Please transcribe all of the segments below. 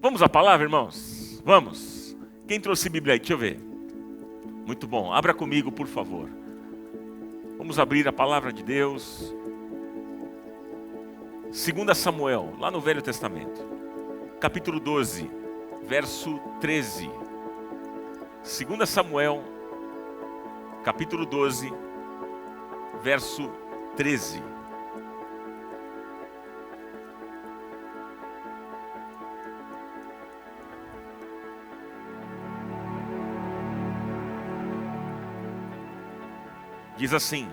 Vamos à palavra, irmãos? Vamos. Quem trouxe Bíblia aí? Deixa eu ver. Muito bom. Abra comigo, por favor. Vamos abrir a palavra de Deus. 2 Samuel, lá no Velho Testamento. Capítulo 12, verso 13. 2 Samuel, capítulo 12, verso 13. Diz assim: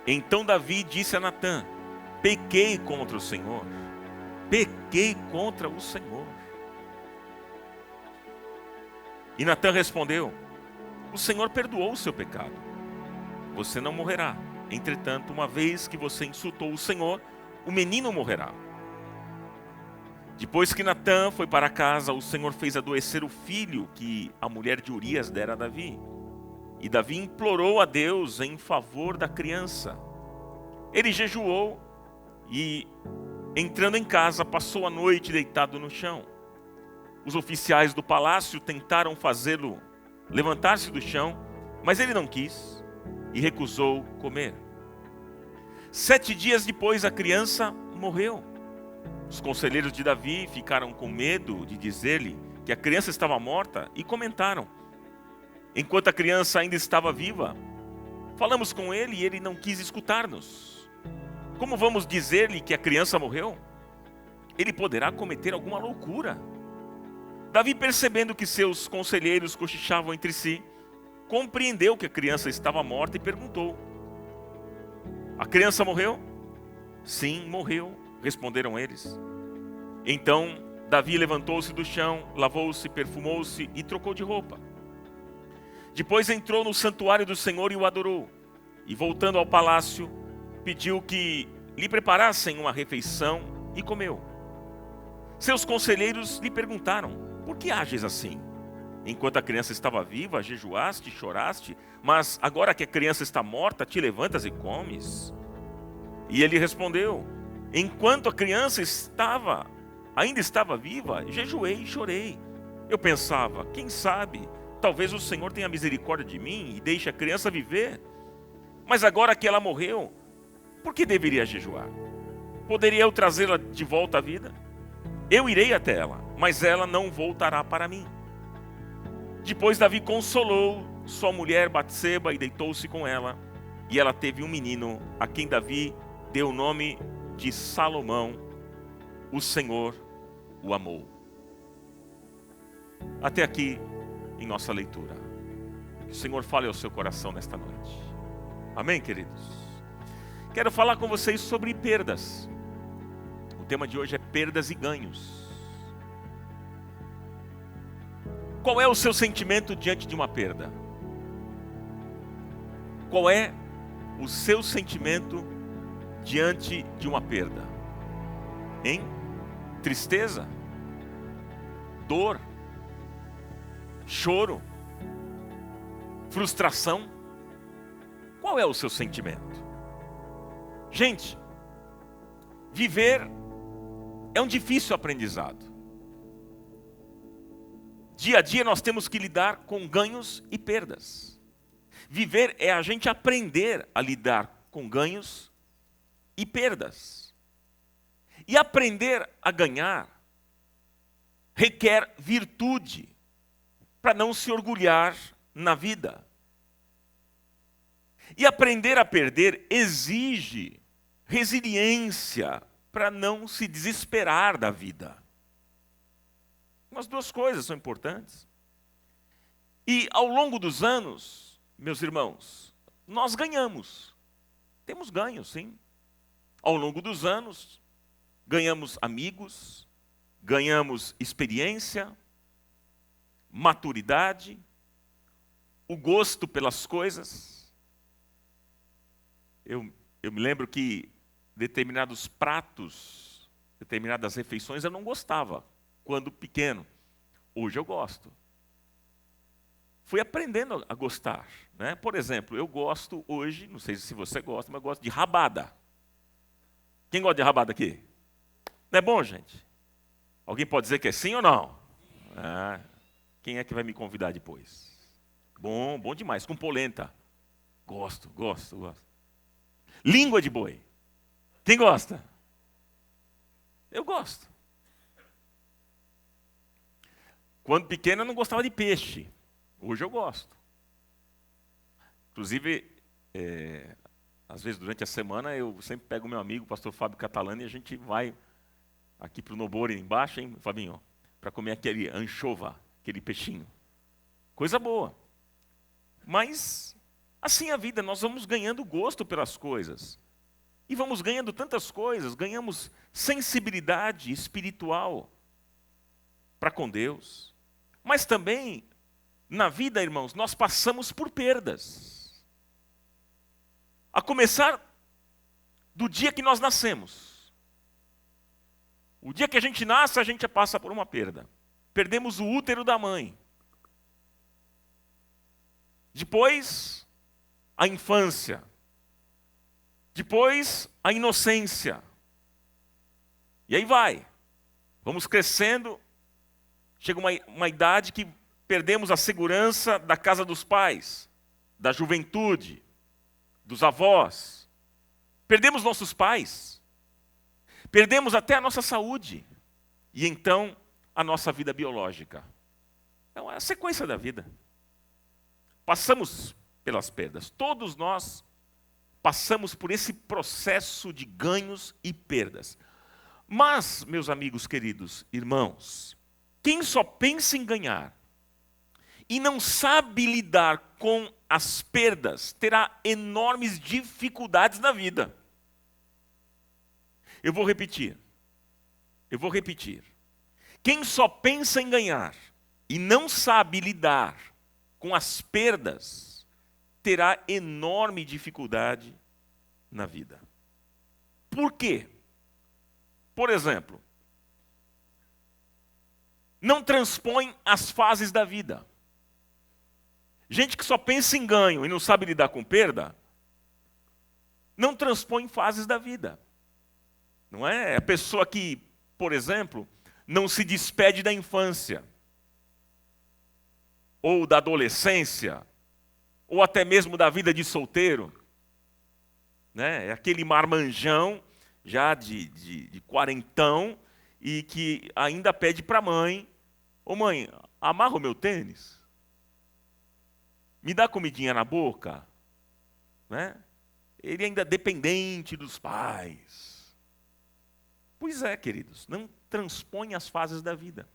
Então Davi disse a Natã: Pequei contra o Senhor. Pequei contra o Senhor. E Natã respondeu: O Senhor perdoou o seu pecado. Você não morrerá. Entretanto, uma vez que você insultou o Senhor, o menino morrerá. Depois que Natã foi para casa, o Senhor fez adoecer o filho que a mulher de Urias dera a Davi. E Davi implorou a Deus em favor da criança. Ele jejuou e, entrando em casa, passou a noite deitado no chão. Os oficiais do palácio tentaram fazê-lo levantar-se do chão, mas ele não quis e recusou comer. 7 dias depois, a criança morreu. Os conselheiros de Davi ficaram com medo de dizer-lhe que a criança estava morta e comentaram: Enquanto a criança ainda estava viva, falamos com ele e ele não quis escutar-nos. Como vamos dizer-lhe que a criança morreu? Ele poderá cometer alguma loucura. Davi, percebendo que seus conselheiros cochichavam entre si, compreendeu que a criança estava morta e perguntou: A criança morreu? Sim, morreu, responderam eles. Então Davi levantou-se do chão, lavou-se, perfumou-se e trocou de roupa. Depois entrou no santuário do Senhor e o adorou. E voltando ao palácio, pediu que lhe preparassem uma refeição e comeu. Seus conselheiros lhe perguntaram: Por que ages assim? Enquanto a criança estava viva, jejuaste, choraste, mas agora que a criança está morta, te levantas e comes? E ele respondeu: Enquanto a criança ainda estava viva, jejuei e chorei. Eu pensava: Quem sabe, talvez o Senhor tenha misericórdia de mim e deixe a criança viver. Mas agora que ela morreu, por que deveria jejuar? Poderia eu trazê-la de volta à vida? Eu irei até ela, mas ela não voltará para mim. Depois Davi consolou sua mulher Batseba e deitou-se com ela. E ela teve um menino, a quem Davi deu o nome de Salomão. O Senhor o amou. Até aqui em nossa leitura. Que o Senhor fale ao seu coração nesta noite. Amém, queridos? Quero falar com vocês sobre perdas. O tema de hoje é perdas e ganhos. Qual é o seu sentimento diante de uma perda? Qual é o seu sentimento diante de uma perda? Hein? Tristeza? Dor? Choro? Frustração? Qual é o seu sentimento? Gente, viver é um difícil aprendizado. Dia a dia nós temos que lidar com ganhos e perdas. Viver é a gente aprender a lidar com ganhos e perdas. E aprender a ganhar requer virtude para não se orgulhar na vida. E aprender a perder exige resiliência para não se desesperar da vida. As duas coisas são importantes. E ao longo dos anos, meus irmãos, nós ganhamos. Temos ganhos, sim. Ao longo dos anos, ganhamos amigos, ganhamos experiência, maturidade, o gosto pelas coisas. Eu me lembro que determinados pratos, determinadas refeições eu não gostava quando pequeno. Hoje eu gosto. Fui aprendendo a gostar, né? Por exemplo, eu gosto hoje, não sei se você gosta, mas eu gosto de rabada. Quem gosta de rabada aqui? Não é bom, gente? Alguém pode dizer que é sim ou não? Ah, quem é que vai me convidar depois? Bom, bom demais. Com polenta. Gosto. Língua de boi. Quem gosta? Eu gosto. Quando pequeno eu não gostava de peixe. Hoje eu gosto. Inclusive, às vezes durante a semana eu sempre pego meu amigo, o pastor Fábio Catalani, e a gente vai aqui para o Nobori embaixo, hein, Fabinho? Para comer aquele anchova, aquele peixinho. Coisa boa. Mas, assim é a vida, nós vamos ganhando gosto pelas coisas. E vamos ganhando tantas coisas, ganhamos sensibilidade espiritual para com Deus. Mas também, na vida, irmãos, nós passamos por perdas. A começar do dia que nós nascemos. O dia que a gente nasce, a gente passa por uma perda. Perdemos o útero da mãe. Depois, a infância. Depois, a inocência. E aí vai. Vamos crescendo. Chega uma idade que perdemos a segurança da casa dos pais, da juventude, dos avós. Perdemos nossos pais. Perdemos até a nossa saúde. E então, a nossa vida biológica. Então, é a sequência da vida. Passamos pelas perdas. Todos nós passamos por esse processo de ganhos e perdas. Mas, meus amigos queridos, irmãos, quem só pensa em ganhar e não sabe lidar com as perdas, terá enormes dificuldades na vida. Eu vou repetir. Quem só pensa em ganhar e não sabe lidar com as perdas, terá enorme dificuldade na vida. Por quê? Por exemplo, não transpõe as fases da vida. Gente que só pensa em ganho e não sabe lidar com perda, não transpõe fases da vida. Não é? A pessoa que, por exemplo, não se despede da infância, ou da adolescência, ou até mesmo da vida de solteiro. Né? É aquele marmanjão, já de quarentão, e que ainda pede para a mãe: ô mãe, amarra o meu tênis. Me dá comidinha na boca. Né? Ele ainda é dependente dos pais. Pois é, queridos, não transpõe as fases da vida.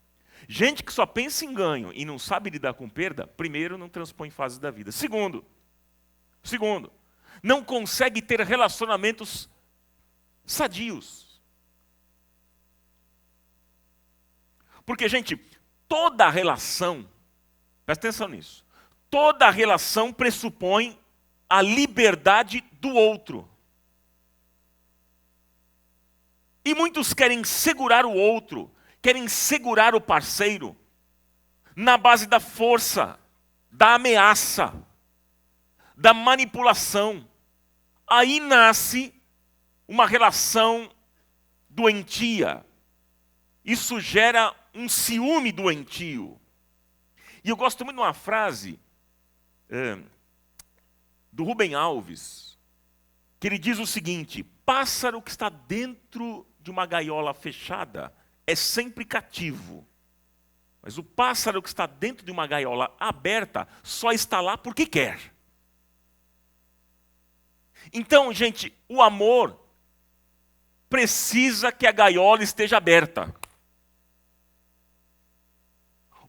Gente que só pensa em ganho e não sabe lidar com perda, primeiro, não transpõe fases da vida. Segundo, não consegue ter relacionamentos sadios. Porque, gente, toda relação, presta atenção nisso, toda relação pressupõe a liberdade do outro. E muitos querem segurar o outro, querem segurar o parceiro na base da força, da ameaça, da manipulação. Aí nasce uma relação doentia. Isso gera um ciúme doentio. E eu gosto muito de uma frase do Rubem Alves, que ele diz o seguinte: pássaro que está dentro de uma gaiola fechada é sempre cativo. Mas o pássaro que está dentro de uma gaiola aberta só está lá porque quer. Então, gente, o amor precisa que a gaiola esteja aberta.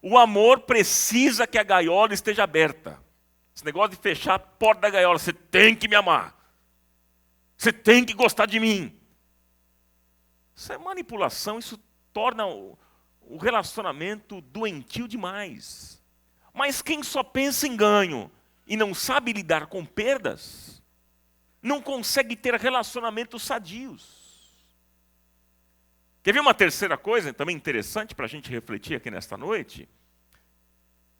O amor precisa que a gaiola esteja aberta. Esse negócio de fechar a porta da gaiola, você tem que me amar. Você tem que gostar de mim. Isso é manipulação, isso torna o relacionamento doentio demais. Mas quem só pensa em ganho e não sabe lidar com perdas, não consegue ter relacionamentos sadios. Quer ver uma terceira coisa também interessante para a gente refletir aqui nesta noite?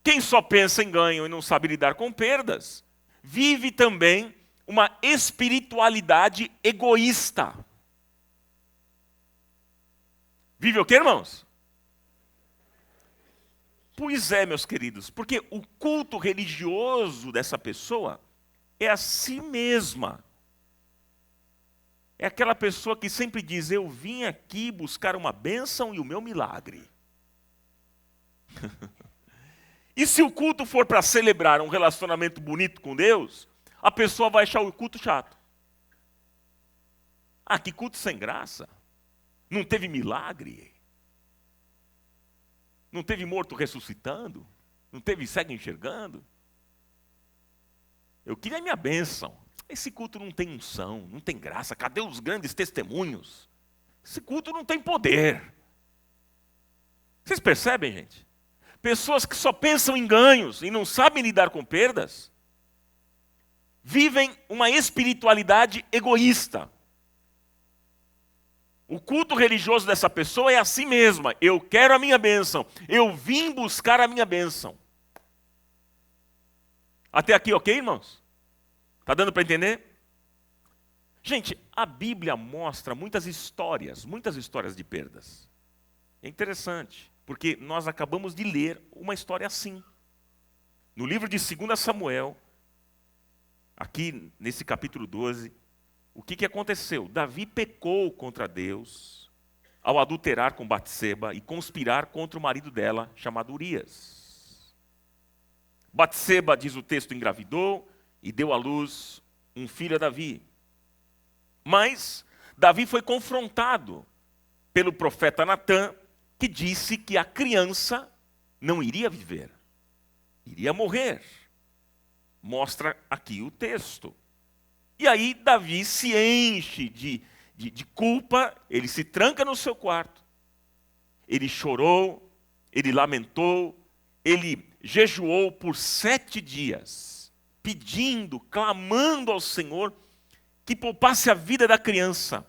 Quem só pensa em ganho e não sabe lidar com perdas, vive também uma espiritualidade egoísta. Vive o quê, irmãos? Pois é, meus queridos, porque o culto religioso dessa pessoa é a si mesma. É aquela pessoa que sempre diz: eu vim aqui buscar uma bênção e o meu milagre. E se o culto for para celebrar um relacionamento bonito com Deus, a pessoa vai achar o culto chato. Ah, que culto sem graça. Não teve milagre. Não teve morto ressuscitando. Não teve cego enxergando. Eu queria a minha bênção. Esse culto não tem unção, não tem graça. Cadê os grandes testemunhos? Esse culto não tem poder. Vocês percebem, gente? Pessoas que só pensam em ganhos e não sabem lidar com perdas, vivem uma espiritualidade egoísta. O culto religioso dessa pessoa é a si mesma. Eu quero a minha bênção. Eu vim buscar a minha bênção. Até aqui, ok, irmãos? Está dando para entender? Gente, a Bíblia mostra muitas histórias de perdas. É interessante, porque nós acabamos de ler uma história assim. No livro de 2 Samuel, aqui nesse capítulo 12, o que aconteceu? Davi pecou contra Deus ao adulterar com Batseba e conspirar contra o marido dela, chamado Urias. Batseba, diz o texto, engravidou e deu à luz um filho a Davi. Mas Davi foi confrontado pelo profeta Natã, que disse que a criança não iria viver, iria morrer. Mostra aqui o texto. E aí Davi se enche de culpa, ele se tranca no seu quarto, ele chorou, ele lamentou, ele jejuou por 7 dias, pedindo, clamando ao Senhor que poupasse a vida da criança.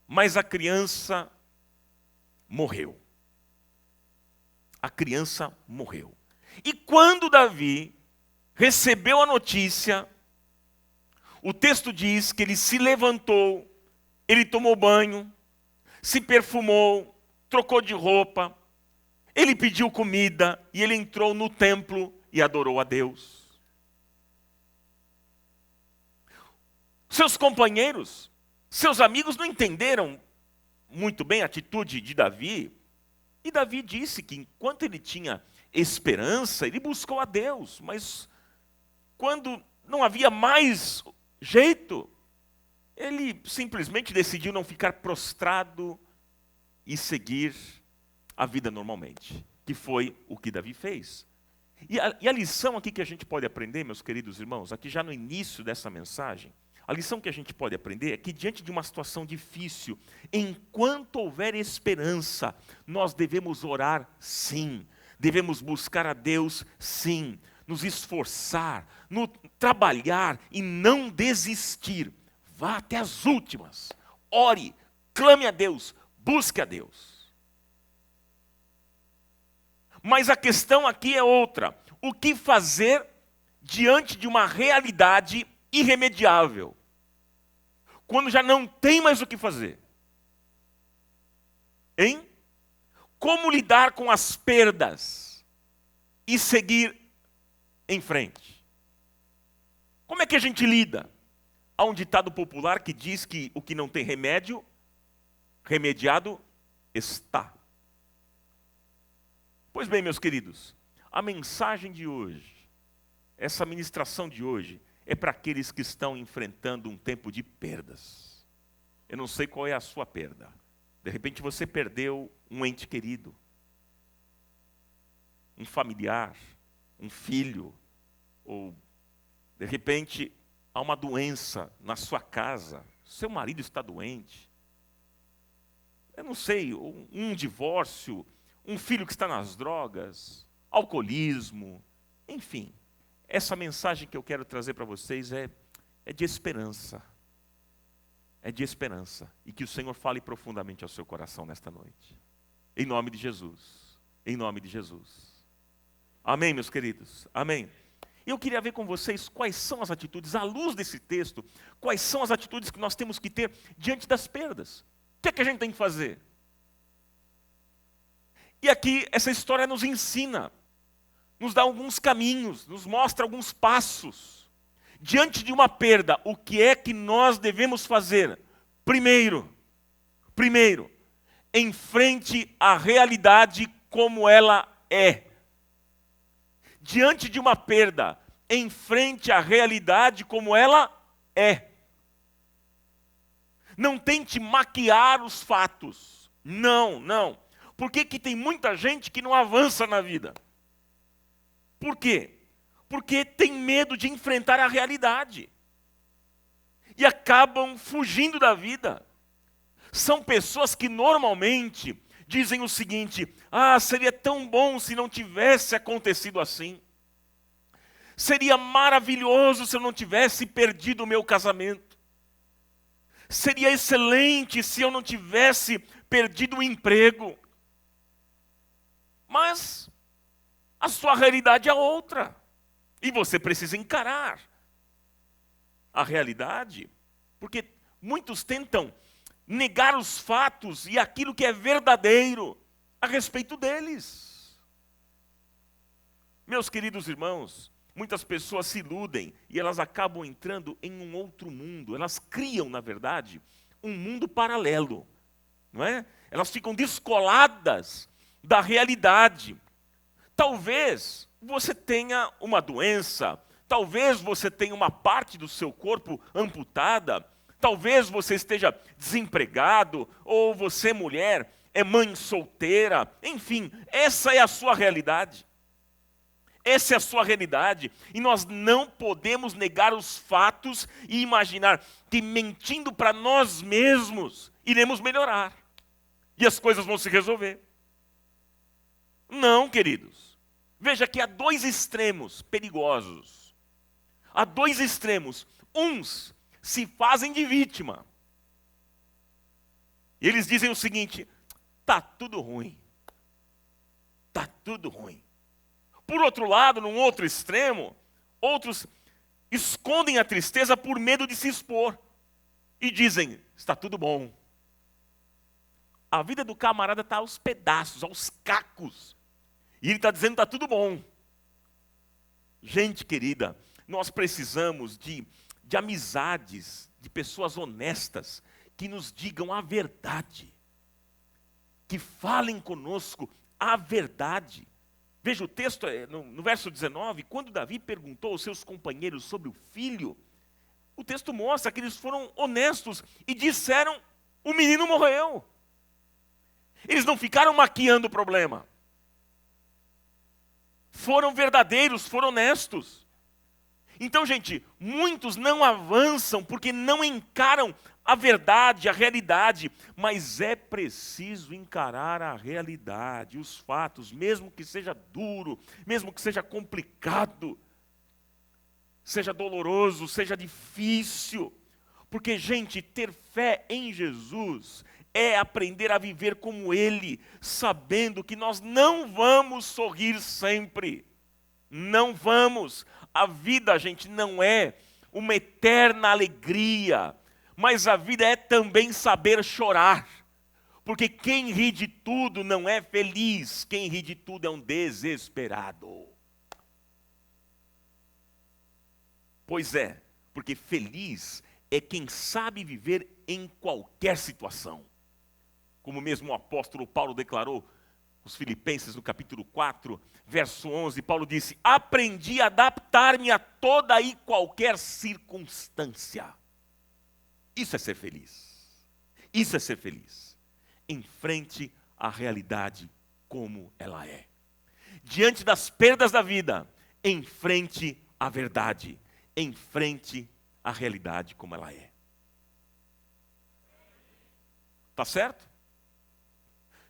Mas a criança morreu. A criança morreu. E quando Davi recebeu a notícia, o texto diz que ele se levantou, ele tomou banho, se perfumou, trocou de roupa, ele pediu comida e ele entrou no templo e adorou a Deus. Seus companheiros, seus amigos não entenderam muito bem a atitude de Davi. E Davi disse que enquanto ele tinha esperança, ele buscou a Deus. Mas quando não havia mais jeito, ele simplesmente decidiu não ficar prostrado e seguir a vida normalmente, que foi o que Davi fez. E a lição aqui que a gente pode aprender, meus queridos irmãos, aqui já no início dessa mensagem, a lição que a gente pode aprender é que diante de uma situação difícil, enquanto houver esperança, nós devemos orar sim, devemos buscar a Deus sim, nos esforçar, trabalhar e não desistir. Vá até as últimas, ore, clame a Deus, busque a Deus. Mas a questão aqui é outra. O que fazer diante de uma realidade irremediável? Quando já não tem mais o que fazer? Hein? Como lidar com as perdas e seguir em frente? Como é que a gente lida? Há um ditado popular que diz que o que não tem remédio, remediado está. Pois bem, meus queridos, a mensagem de hoje, essa ministração de hoje, é para aqueles que estão enfrentando um tempo de perdas. Eu não sei qual é a sua perda. De repente você perdeu um ente querido, um familiar, um filho, ou de repente há uma doença na sua casa, seu marido está doente. Eu não sei, um divórcio, um filho que está nas drogas, alcoolismo, enfim. Essa mensagem que eu quero trazer para vocês é de esperança. É de esperança. E que o Senhor fale profundamente ao seu coração nesta noite. Em nome de Jesus. Em nome de Jesus. Amém, meus queridos? Amém. Eu queria ver com vocês quais são as atitudes, à luz desse texto, quais são as atitudes que nós temos que ter diante das perdas. O que é que a gente tem que fazer? E aqui essa história nos ensina, nos dá alguns caminhos, nos mostra alguns passos. Diante de uma perda, o que é que nós devemos fazer? Primeiro, enfrente a realidade como ela é. Diante de uma perda, enfrente a realidade como ela é. Não tente maquiar os fatos. Não. Por que que tem muita gente que não avança na vida? Por quê? Porque tem medo de enfrentar a realidade. E acabam fugindo da vida. São pessoas que normalmente dizem o seguinte: seria tão bom se não tivesse acontecido assim. Seria maravilhoso se eu não tivesse perdido o meu casamento. Seria excelente se eu não tivesse perdido o emprego. Mas a sua realidade é outra. E você precisa encarar a realidade. Porque muitos tentam negar os fatos e aquilo que é verdadeiro a respeito deles. Meus queridos irmãos, muitas pessoas se iludem e elas acabam entrando em um outro mundo. Elas criam, na verdade, um mundo paralelo, não é? Elas ficam descoladas da realidade. Talvez você tenha uma doença, talvez você tenha uma parte do seu corpo amputada, talvez você esteja desempregado, ou você, mulher, é mãe solteira, enfim, essa é a sua realidade. Essa é a sua realidade. E nós não podemos negar os fatos e imaginar que mentindo para nós mesmos iremos melhorar. E as coisas vão se resolver. Não, queridos. Veja que há dois extremos perigosos. Há dois extremos. Uns se fazem de vítima. E eles dizem o seguinte: tá tudo ruim. Tá tudo ruim. Por outro lado, num outro extremo, outros escondem a tristeza por medo de se expor. E dizem: está tudo bom. A vida do camarada está aos pedaços, aos cacos. E ele está dizendo que está tudo bom. Gente querida, nós precisamos de amizades, de pessoas honestas, que nos digam a verdade. Que falem conosco a verdade. Veja o texto, no verso 19, quando Davi perguntou aos seus companheiros sobre o filho, o texto mostra que eles foram honestos e disseram: o menino morreu. Eles não ficaram maquiando o problema. Foram verdadeiros, foram honestos. Então, gente, muitos não avançam porque não encaram a verdade, a realidade, mas é preciso encarar a realidade, os fatos, mesmo que seja duro, mesmo que seja complicado, seja doloroso, seja difícil. Porque, gente, ter fé em Jesus é aprender a viver como Ele, sabendo que nós não vamos sorrir sempre. Não vamos. A vida, gente, não é uma eterna alegria, mas a vida é também saber chorar. Porque quem ri de tudo não é feliz, quem ri de tudo é um desesperado. Pois é, porque feliz é quem sabe viver em qualquer situação. Como mesmo o apóstolo Paulo declarou aos Filipenses no capítulo 4, verso 11, Paulo disse: aprendi a adaptar-me a toda e qualquer circunstância. Isso é ser feliz. Isso é ser feliz. Enfrente a realidade como ela é. Diante das perdas da vida, enfrente a verdade. Enfrente a realidade como ela é. Tá certo?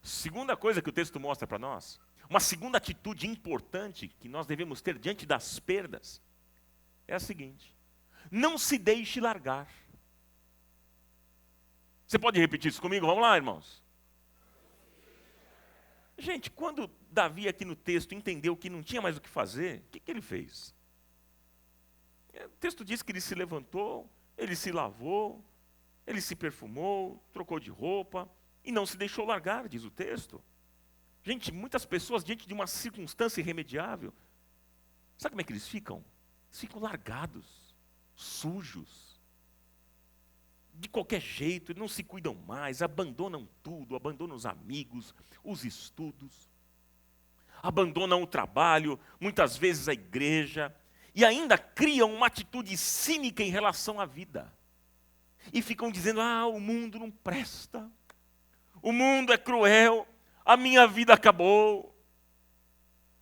Segunda coisa que o texto mostra para nós, uma segunda atitude importante que nós devemos ter diante das perdas, é a seguinte: não se deixe largar. Você pode repetir isso comigo? Vamos lá, irmãos. Gente, quando Davi aqui no texto entendeu que não tinha mais o que fazer, o que ele fez? O texto diz que ele se levantou, ele se lavou, ele se perfumou, trocou de roupa, e não se deixou largar, diz o texto. Gente, muitas pessoas, diante de uma circunstância irremediável, sabe como é que eles ficam? Eles ficam largados, sujos, de qualquer jeito, não se cuidam mais, abandonam tudo, abandonam os amigos, os estudos, abandonam o trabalho, muitas vezes a igreja, e ainda criam uma atitude cínica em relação à vida. E ficam dizendo, o mundo não presta, o mundo é cruel, a minha vida acabou.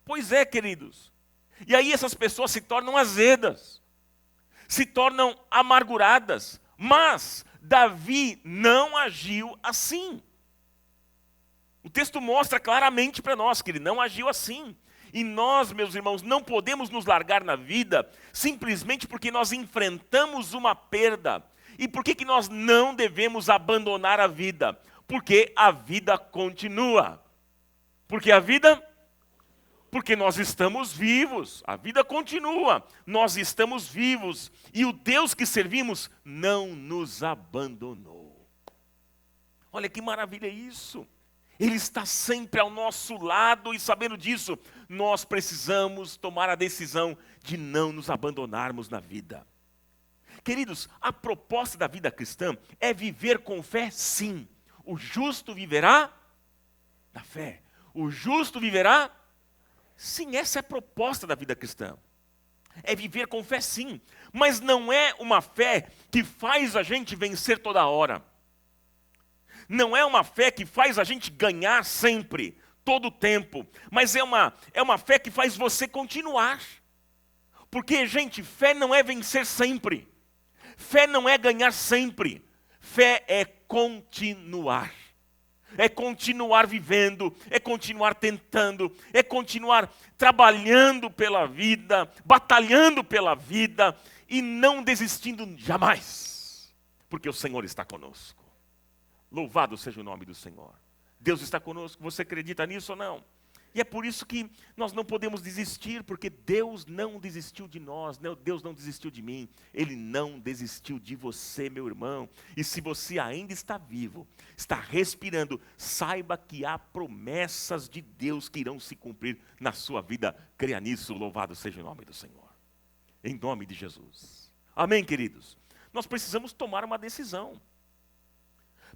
Pois é, queridos. E aí essas pessoas se tornam azedas, se tornam amarguradas. Mas Davi não agiu assim. O texto mostra claramente para nós que ele não agiu assim. E nós, meus irmãos, não podemos nos largar na vida simplesmente porque nós enfrentamos uma perda. E por que nós não devemos abandonar a vida? Porque a vida continua. Porque nós estamos vivos. A vida continua. Nós estamos vivos. E o Deus que servimos não nos abandonou. Olha que maravilha isso. Ele está sempre ao nosso lado e sabendo disso, nós precisamos tomar a decisão de não nos abandonarmos na vida. Queridos, a proposta da vida cristã é viver com fé, sim. O justo viverá da fé. O justo viverá? Sim, essa é a proposta da vida cristã. É viver com fé, sim. Mas não é uma fé que faz a gente vencer toda hora. Não é uma fé que faz a gente ganhar sempre, todo o tempo. Mas é uma fé que faz você continuar. Porque, gente, fé não é vencer sempre. Fé não é ganhar sempre. Fé é continuar. É continuar vivendo, é continuar tentando, é continuar trabalhando pela vida, batalhando pela vida e não desistindo jamais. Porque o Senhor está conosco. Louvado seja o nome do Senhor. Deus está conosco, você acredita nisso ou não? E é por isso que nós não podemos desistir, porque Deus não desistiu de nós, Deus não desistiu de mim, Ele não desistiu de você, meu irmão. E se você ainda está vivo, está respirando, saiba que há promessas de Deus que irão se cumprir na sua vida. Creia nisso, louvado seja o nome do Senhor. Em nome de Jesus. Amém, queridos? Nós precisamos tomar uma decisão.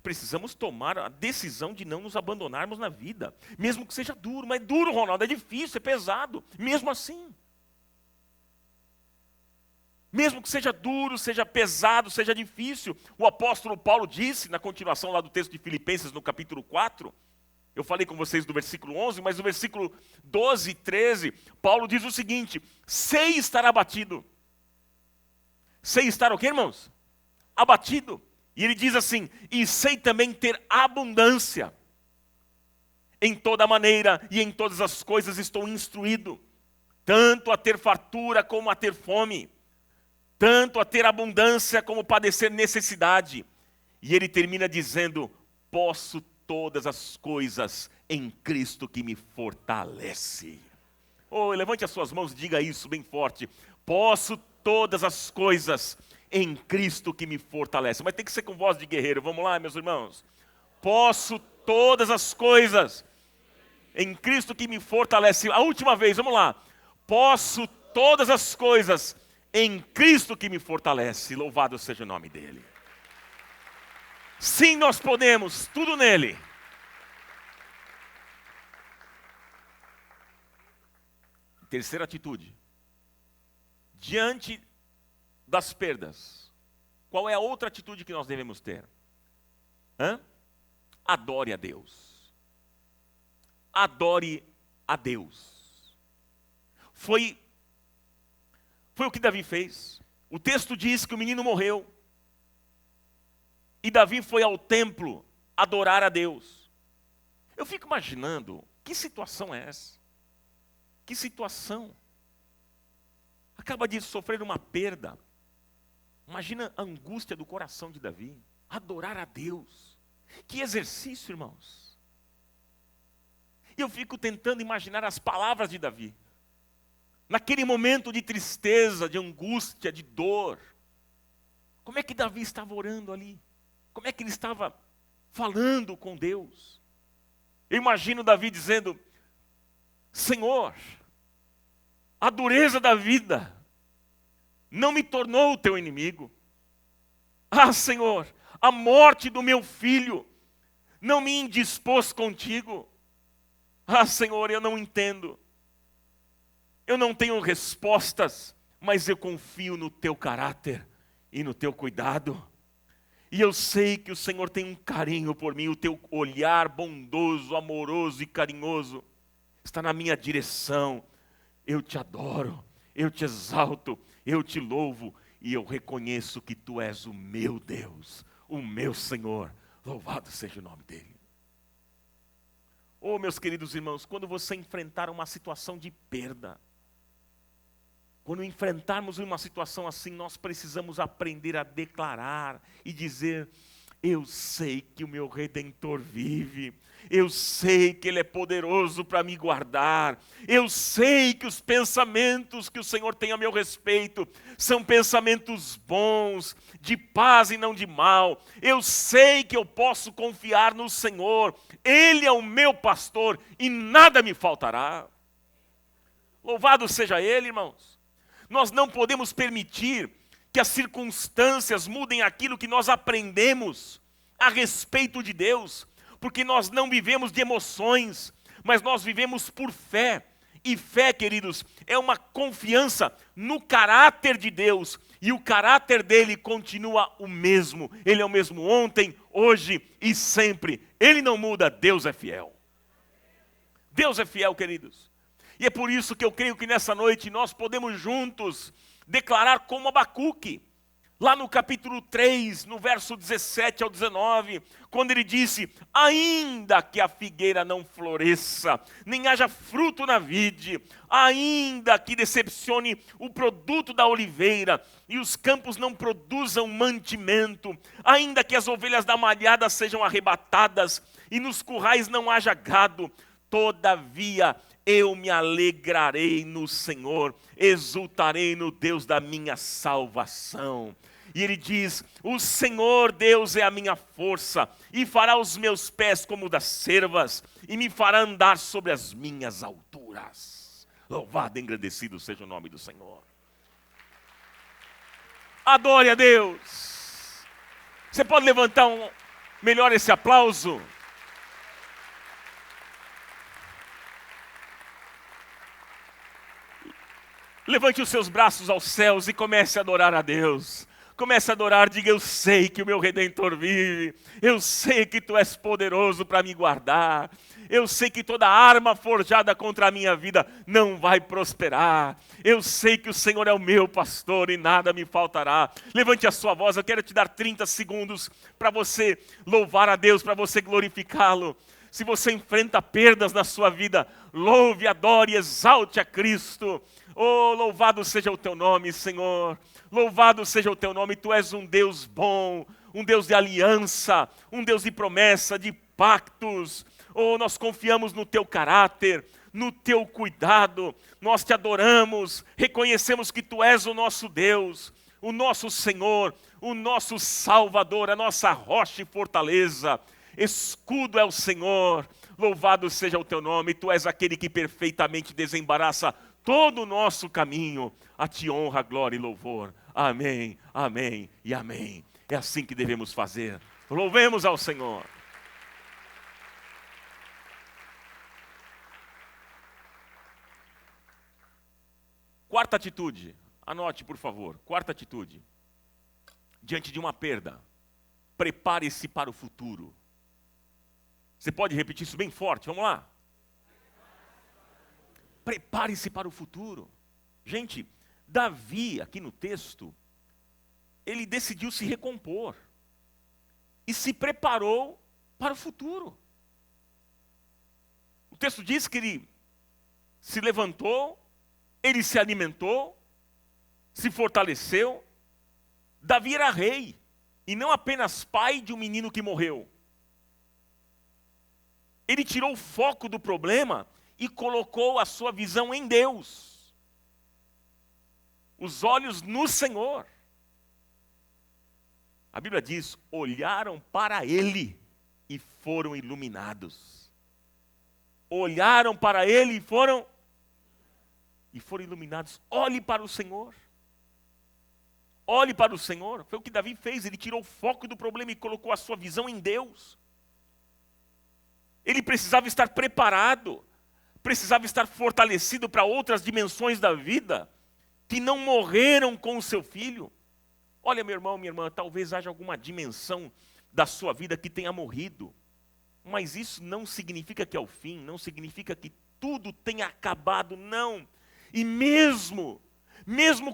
Precisamos tomar a decisão de não nos abandonarmos na vida. Mesmo que seja duro. Mas é duro, Ronaldo, é difícil, é pesado. Mesmo assim. Mesmo que seja duro, seja pesado, seja difícil. O apóstolo Paulo disse, na continuação lá do texto de Filipenses, no capítulo 4. Eu falei com vocês do versículo 11, mas no versículo 12 e 13, Paulo diz o seguinte: sei estar abatido. Sei estar o quê, irmãos? Abatido. E ele diz assim, e sei também ter abundância. Em toda maneira e em todas as coisas estou instruído, tanto a ter fartura como a ter fome, tanto a ter abundância como padecer necessidade. E ele termina dizendo, posso todas as coisas em Cristo que me fortalece. Oh, levante as suas mãos e diga isso bem forte. Posso todas as coisas em Cristo que me fortalece. Mas tem que ser com voz de guerreiro. Vamos lá, meus irmãos. Posso todas as coisas em Cristo que me fortalece. A última vez, vamos lá. Posso todas as coisas em Cristo que me fortalece. Louvado seja o nome dele. Sim, nós podemos, tudo nele. Terceira atitude. Diante das perdas, qual é a outra atitude que nós devemos ter? Adore a Deus. Adore a Deus. Foi o que Davi fez. O texto diz que o menino morreu. E Davi foi ao templo adorar a Deus. Eu fico imaginando, que situação é essa? Que situação? Acaba de sofrer uma perda. Imagina a angústia do coração de Davi. Adorar a Deus. Que exercício, irmãos. E eu fico tentando imaginar as palavras de Davi. Naquele momento de tristeza, de angústia, de dor. Como é que Davi estava orando ali? Como é que ele estava falando com Deus? Eu imagino Davi dizendo: Senhor, a dureza da vida não me tornou o teu inimigo. Ah, Senhor, a morte do meu filho não me indispôs contigo. Ah, Senhor, eu não entendo. Eu não tenho respostas, mas eu confio no teu caráter e no teu cuidado. E eu sei que o Senhor tem um carinho por mim, o teu olhar bondoso, amoroso e carinhoso está na minha direção. Eu te adoro, eu te exalto, eu te louvo e eu reconheço que tu és o meu Deus, o meu Senhor. Louvado seja o nome dele. Oh, meus queridos irmãos, quando você enfrentar uma situação de perda, quando enfrentarmos uma situação assim, nós precisamos aprender a declarar e dizer: eu sei que o meu Redentor vive, eu sei que Ele é poderoso para me guardar, eu sei que os pensamentos que o Senhor tem a meu respeito são pensamentos bons, de paz e não de mal. Eu sei que eu posso confiar no Senhor, Ele é o meu pastor e nada me faltará. Louvado seja Ele, irmãos. Nós não podemos permitir que as circunstâncias mudem aquilo que nós aprendemos a respeito de Deus, porque nós não vivemos de emoções, mas nós vivemos por fé. E fé, queridos, é uma confiança no caráter de Deus, e o caráter dele continua o mesmo. Ele é o mesmo ontem, hoje e sempre. Ele não muda, Deus é fiel. Deus é fiel, queridos. E é por isso que eu creio que nessa noite nós podemos juntos declarar como Abacuque, lá no capítulo 3, no verso 17 ao 19, quando ele disse: ainda que a figueira não floresça, nem haja fruto na vide, ainda que decepcione o produto da oliveira, e os campos não produzam mantimento, ainda que as ovelhas da malhada sejam arrebatadas, e nos currais não haja gado, todavia eu me alegrarei no Senhor, exultarei no Deus da minha salvação. E ele diz: o Senhor Deus é a minha força, e fará os meus pés como das cervas, e me fará andar sobre as minhas alturas. Louvado e engrandecido seja o nome do Senhor. Adore a Deus. Você pode levantar melhor esse aplauso? Levante os seus braços aos céus e comece a adorar a Deus. Comece a adorar, diga: eu sei que o meu Redentor vive. Eu sei que tu és poderoso para me guardar. Eu sei que toda arma forjada contra a minha vida não vai prosperar. Eu sei que o Senhor é o meu pastor e nada me faltará. Levante a sua voz, eu quero te dar 30 segundos para você louvar a Deus, para você glorificá-lo. Se você enfrenta perdas na sua vida, louve, adore, exalte a Cristo. Oh, louvado seja o teu nome, Senhor. Louvado seja o teu nome. Tu és um Deus bom, um Deus de aliança, um Deus de promessa, de pactos. Oh, nós confiamos no teu caráter, no teu cuidado. Nós te adoramos, reconhecemos que tu és o nosso Deus, o nosso Senhor, o nosso Salvador, a nossa rocha e fortaleza. Escudo é o Senhor. Louvado seja o teu nome. Tu és aquele que perfeitamente desembaraça todo o nosso caminho. A ti honra, glória e louvor. Amém, amém e amém. É assim que devemos fazer. Louvemos ao Senhor. Quarta atitude. Anote, por favor. Quarta atitude. Diante de uma perda, prepare-se para o futuro. Você pode repetir isso bem forte? Vamos lá. Prepare-se para o futuro. Gente, Davi, aqui no texto, ele decidiu se recompor. E se preparou para o futuro. O texto diz que ele se levantou, ele se alimentou, se fortaleceu. Davi era rei, e não apenas pai de um menino que morreu. Ele tirou o foco do problema e colocou a sua visão em Deus. Os olhos no Senhor. A Bíblia diz: olharam para Ele e foram iluminados. olharam para ele e foram iluminados. Olhe para o Senhor. Olhe para o Senhor. Foi o que Davi fez. Ele tirou o foco do problema e colocou a sua visão em Deus. Ele precisava estar preparado. Precisava estar fortalecido para outras dimensões da vida que não morreram com o seu filho. Olha, meu irmão, minha irmã, talvez haja alguma dimensão da sua vida que tenha morrido. Mas isso não significa que é o fim, não significa que tudo tenha acabado, não. E mesmo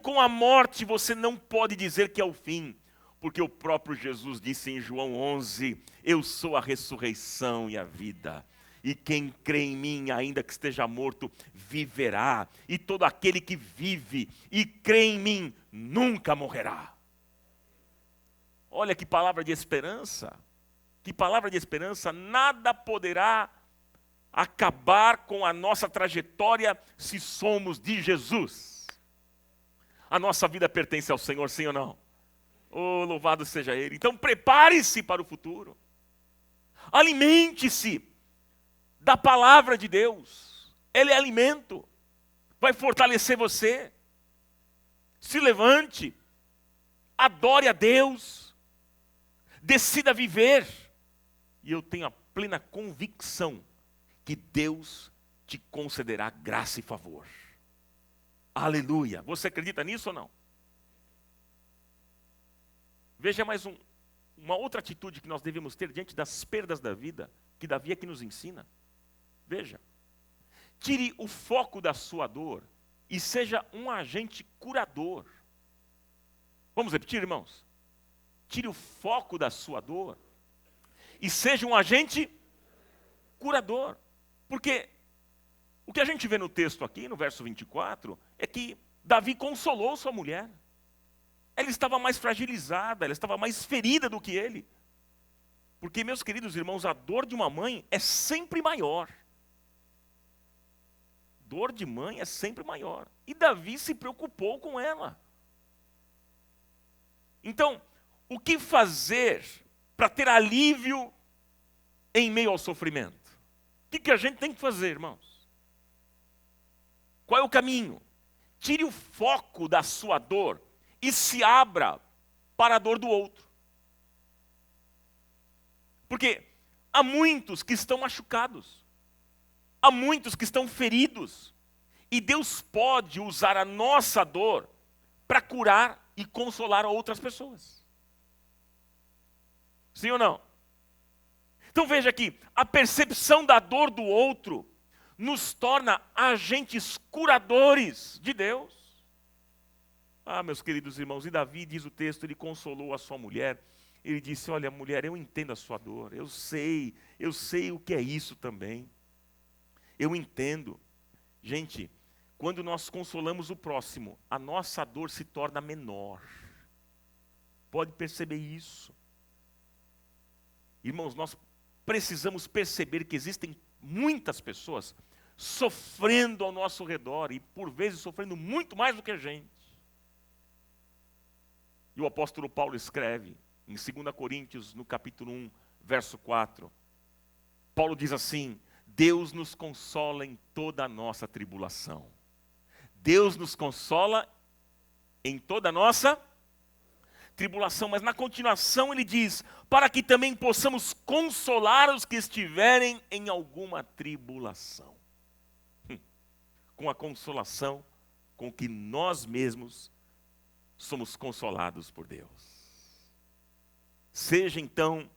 com a morte, você não pode dizer que é o fim. Porque o próprio Jesus disse em João 11, eu sou a ressurreição e a vida. E quem crê em mim, ainda que esteja morto, viverá. E todo aquele que vive e crê em mim, nunca morrerá. Olha que palavra de esperança. Que palavra de esperança. Nada poderá acabar com a nossa trajetória se somos de Jesus. A nossa vida pertence ao Senhor, sim ou não? Oh, louvado seja Ele. Então prepare-se para o futuro. Alimente-se da palavra de Deus. Ele é alimento. Vai fortalecer você. Se levante. Adore a Deus. Decida viver. E eu tenho a plena convicção que Deus te concederá graça e favor. Aleluia. Você acredita nisso ou não? Veja mais uma outra atitude que nós devemos ter diante das perdas da vida, que Davi aqui nos ensina. Veja. Tire o foco da sua dor e seja um agente curador. Vamos repetir, irmãos? Tire o foco da sua dor e seja um agente curador. Porque o que a gente vê no texto aqui, no verso 24, é que Davi consolou sua mulher. Ela estava mais fragilizada, ela estava mais ferida do que ele. Porque, meus queridos irmãos, a dor de uma mãe é sempre maior. Dor de mãe é sempre maior. E Davi se preocupou com ela. Então, o que fazer para ter alívio em meio ao sofrimento? O que a gente tem que fazer, irmãos? Qual é o caminho? Tire o foco da sua dor e se abra para a dor do outro. Porque há muitos que estão machucados. Há muitos que estão feridos. E Deus pode usar a nossa dor para curar e consolar outras pessoas. Sim ou não? Então veja aqui, a percepção da dor do outro nos torna agentes curadores de Deus. Ah, meus queridos irmãos, e Davi, diz o texto, ele consolou a sua mulher. Ele disse, olha mulher, eu entendo a sua dor, eu sei o que é isso também. Eu entendo. Gente, quando nós consolamos o próximo, a nossa dor se torna menor. Pode perceber isso. Irmãos, nós precisamos perceber que existem muitas pessoas sofrendo ao nosso redor e por vezes sofrendo muito mais do que a gente. E o apóstolo Paulo escreve em 2 Coríntios, no capítulo 1, verso 4. Paulo diz assim, Deus nos consola em toda a nossa tribulação. Deus nos consola em toda a nossa tribulação. Mas na continuação ele diz, para que também possamos consolar os que estiverem em alguma tribulação. Com a consolação com que nós mesmos somos consolados por Deus. Seja então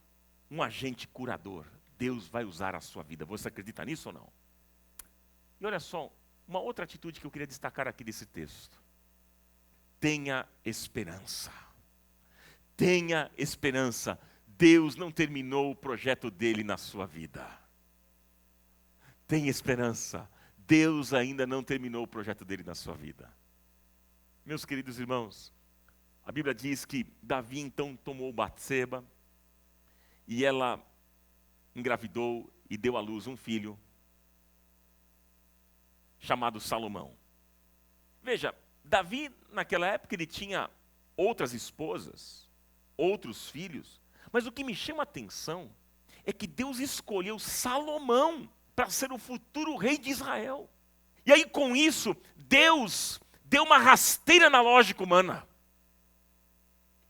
um agente curador. Deus vai usar a sua vida. Você acredita nisso ou não? E olha só, uma outra atitude que eu queria destacar aqui desse texto. Tenha esperança. Tenha esperança. Deus não terminou o projeto dele na sua vida. Tenha esperança. Deus ainda não terminou o projeto dele na sua vida. Meus queridos irmãos, a Bíblia diz que Davi então tomou Batseba e ela engravidou e deu à luz um filho chamado Salomão. Veja, Davi naquela época ele tinha outras esposas, outros filhos, mas o que me chama a atenção é que Deus escolheu Salomão para ser o futuro rei de Israel. E aí com isso, Deus deu uma rasteira na lógica humana.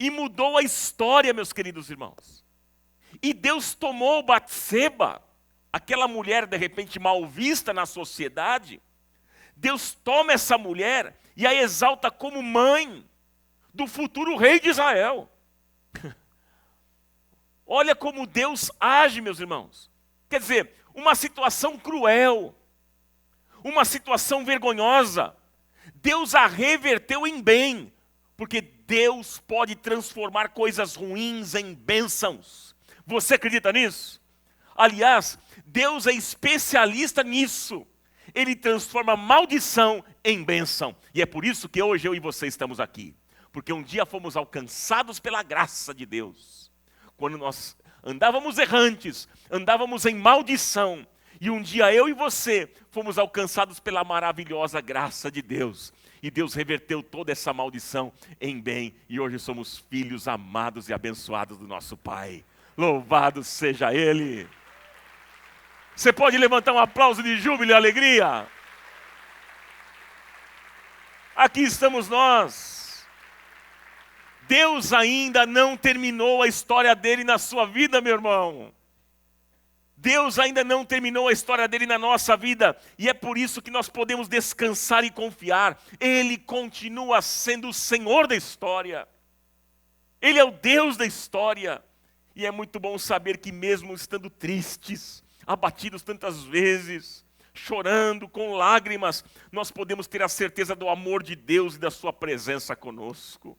E mudou a história, meus queridos irmãos. E Deus tomou Batseba, aquela mulher de repente mal vista na sociedade. Deus toma essa mulher e a exalta como mãe do futuro rei de Israel. Olha como Deus age, meus irmãos. Quer dizer, uma situação cruel, uma situação vergonhosa, Deus a reverteu em bem, porque Deus pode transformar coisas ruins em bênçãos. Você acredita nisso? Aliás, Deus é especialista nisso. Ele transforma maldição em bênção. E é por isso que hoje eu e você estamos aqui. Porque um dia fomos alcançados pela graça de Deus. Quando nós andávamos errantes, andávamos em maldição. E um dia eu e você fomos alcançados pela maravilhosa graça de Deus. E Deus reverteu toda essa maldição em bem. E hoje somos filhos amados e abençoados do nosso Pai. Louvado seja Ele. Você pode levantar um aplauso de júbilo e alegria? Aqui estamos nós. Deus ainda não terminou a história dele na sua vida, meu irmão. Deus ainda não terminou a história dele na nossa vida. E é por isso que nós podemos descansar e confiar. Ele continua sendo o Senhor da história. Ele é o Deus da história. E é muito bom saber que mesmo estando tristes, abatidos tantas vezes, chorando com lágrimas, nós podemos ter a certeza do amor de Deus e da sua presença conosco.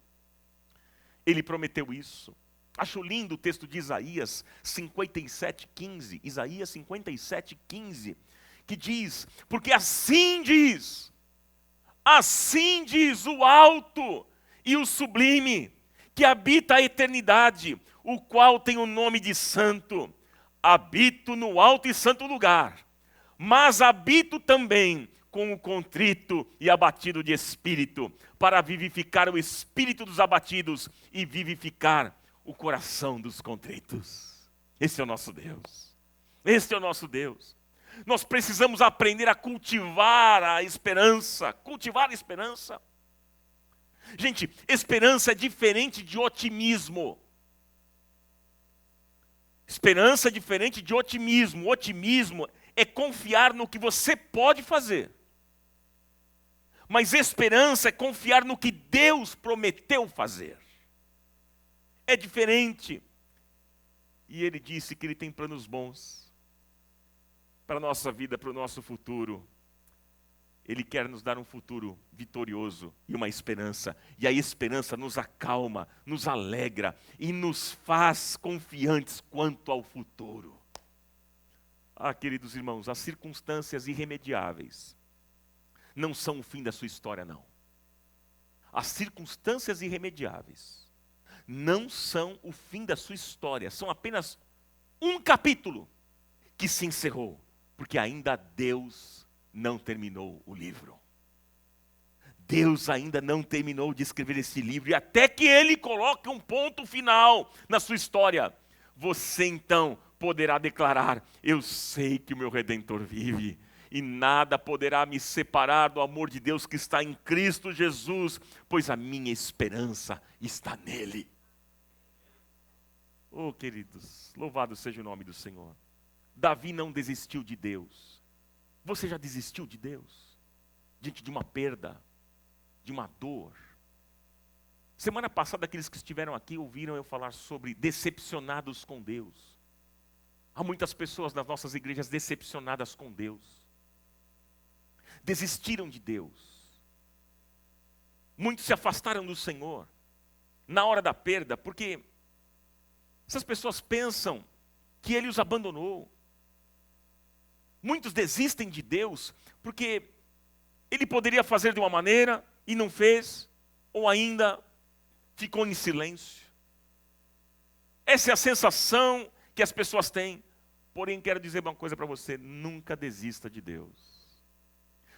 Ele prometeu isso. Acho lindo o texto de Isaías 57:15. Isaías 57:15, que diz: porque assim diz o alto e o sublime, que habita a eternidade, o qual tem o nome de santo. Habito no alto e santo lugar, mas habito também com o contrito e abatido de espírito, para vivificar o espírito dos abatidos e vivificar o coração dos contritos. Esse é o nosso Deus. Esse é o nosso Deus. Nós precisamos aprender a cultivar a esperança. Cultivar a esperança. Gente, esperança é diferente de otimismo. Esperança é diferente de otimismo. O otimismo é confiar no que você pode fazer. Mas esperança é confiar no que Deus prometeu fazer. É diferente. E Ele disse que Ele tem planos bons para a nossa vida, para o nosso futuro. Ele quer nos dar um futuro vitorioso e uma esperança. E a esperança nos acalma, nos alegra e nos faz confiantes quanto ao futuro. Ah, queridos irmãos, as circunstâncias irremediáveis não são o fim da sua história, não. As circunstâncias irremediáveis não são o fim da sua história. São apenas um capítulo que se encerrou. Porque ainda Deus não terminou o livro. Deus ainda não terminou de escrever esse livro. E até que Ele coloque um ponto final na sua história, você então poderá declarar: eu sei que o meu Redentor vive. E nada poderá me separar do amor de Deus que está em Cristo Jesus, pois a minha esperança está nele. Oh, queridos, louvado seja o nome do Senhor. Davi não desistiu de Deus. Você já desistiu de Deus? Diante de uma perda, de uma dor? Semana passada, aqueles que estiveram aqui ouviram eu falar sobre decepcionados com Deus. Há muitas pessoas nas nossas igrejas decepcionadas com Deus. Desistiram de Deus. Muitos se afastaram do Senhor na hora da perda, porque essas pessoas pensam que Ele os abandonou. Muitos desistem de Deus porque Ele poderia fazer de uma maneira e não fez, ou ainda ficou em silêncio. Essa é a sensação que as pessoas têm. Porém, quero dizer uma coisa para você: nunca desista de Deus.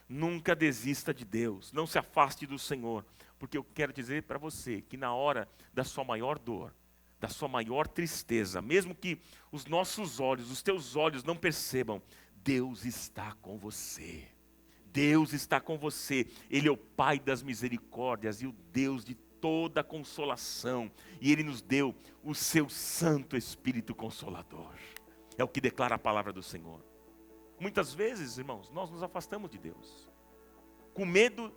Nunca desista de Deus. Não se afaste do Senhor. Porque eu quero dizer para você que na hora da sua maior dor, da sua maior tristeza, mesmo que os nossos olhos, os teus olhos não percebam, Deus está com você. Deus está com você. Ele é o Pai das misericórdias e o Deus de toda consolação. E Ele nos deu o seu Santo Espírito Consolador. É o que declara a palavra do Senhor. Muitas vezes, irmãos, nós nos afastamos de Deus, com medo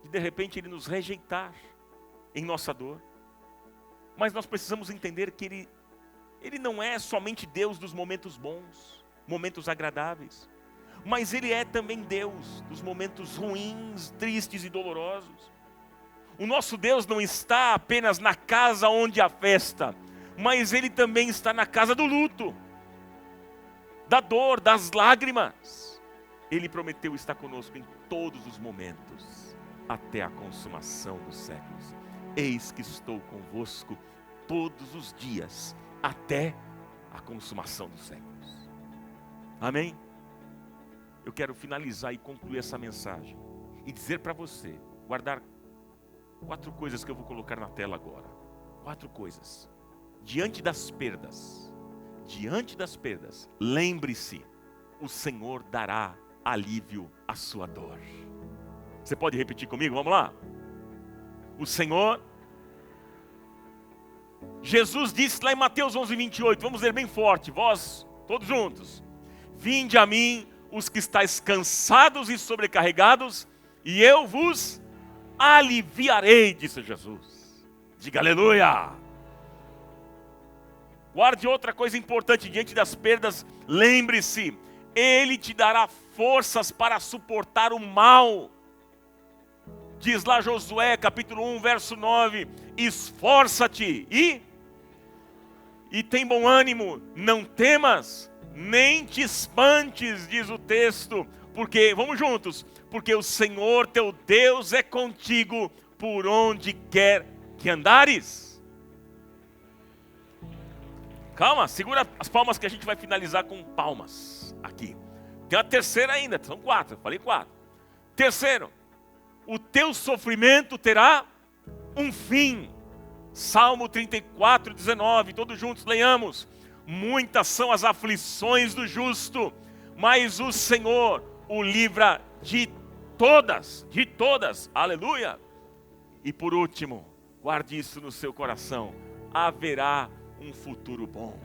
de repente Ele nos rejeitar em nossa dor. Mas nós precisamos entender que Ele não é somente Deus dos momentos bons, momentos agradáveis, mas Ele é também Deus dos momentos ruins, tristes e dolorosos. O nosso Deus não está apenas na casa onde há festa, mas Ele também está na casa do luto, da dor, das lágrimas. Ele prometeu estar conosco em todos os momentos, até a consumação dos séculos. Eis que estou convosco todos os dias, até a consumação dos séculos. Amém? Eu quero finalizar e concluir essa mensagem e dizer para você, guardar 4 coisas que eu vou colocar na tela agora. 4 coisas. Diante das perdas, lembre-se, o Senhor dará alívio à sua dor. Você pode repetir comigo? Vamos lá. O Senhor, Jesus disse lá em Mateus 11:28, vamos ler bem forte, vós, todos juntos. Vinde a mim, os que estáis cansados e sobrecarregados, e eu vos aliviarei, disse Jesus. Diga aleluia. Guarde outra coisa importante, diante das perdas, lembre-se, Ele te dará forças para suportar o mal. Diz lá Josué, capítulo 1, verso 9, esforça-te e tem bom ânimo, não temas, nem te espantes, diz o texto, porque, vamos juntos, porque o Senhor teu Deus é contigo por onde quer que andares. Calma, segura as palmas que a gente vai finalizar com palmas aqui. Tem a terceira ainda, são 4, eu falei 4. Terceiro, o teu sofrimento terá um fim. Salmo 34:19, todos juntos leiamos. Muitas são as aflições do justo, mas o Senhor o livra de todas, aleluia. E por último, guarde isso no seu coração, haverá um futuro bom.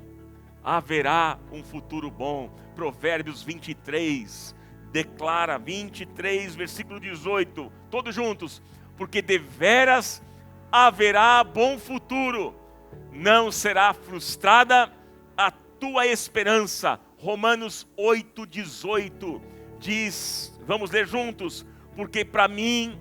Haverá um futuro bom. Provérbios 23 declara, 23 versículo 18, todos juntos, porque deveras haverá bom futuro, não será frustrada a tua esperança. Romanos 8:18 diz, vamos ler juntos, porque para mim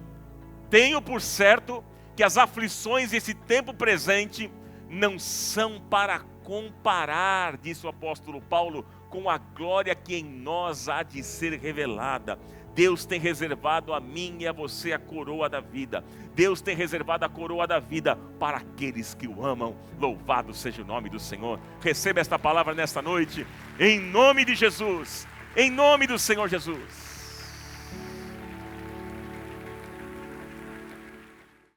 tenho por certo que as aflições desse tempo presente não são para comparar, disse o apóstolo Paulo, com a glória que em nós há de ser revelada. Deus tem reservado a mim e a você a coroa da vida. Deus tem reservado a coroa da vida para aqueles que o amam. Louvado seja o nome do Senhor. Receba esta palavra nesta noite, em nome de Jesus, em nome do Senhor Jesus.